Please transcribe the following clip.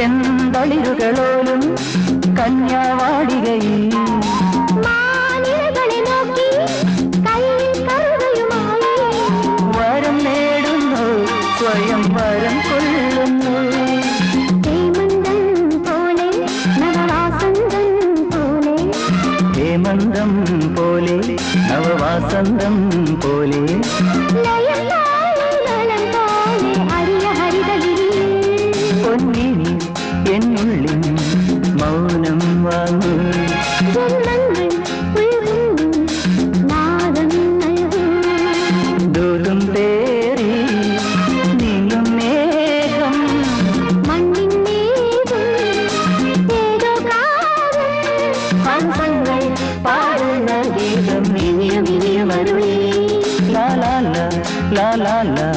ചെന്തളിരുകളോലും കന്യാവാടികയിൽ വരം നേടുന്നു സ്വയം വരം കൊള്ളുന്നു ഹേമന്തം പോലെ നവവാസന്തം പോലെ പൊന്നിനി എന്നുള്ളിൽ മൗനം വാങ്ങൂ ദൂരം തേറി നീങ്ങും മേഘം ഹംസങ്ങൾ പാടുന്ന ഗീതം ഇനിയും ഇനിയും അരുളി ലാ ലാ ലാ ലാ ലാ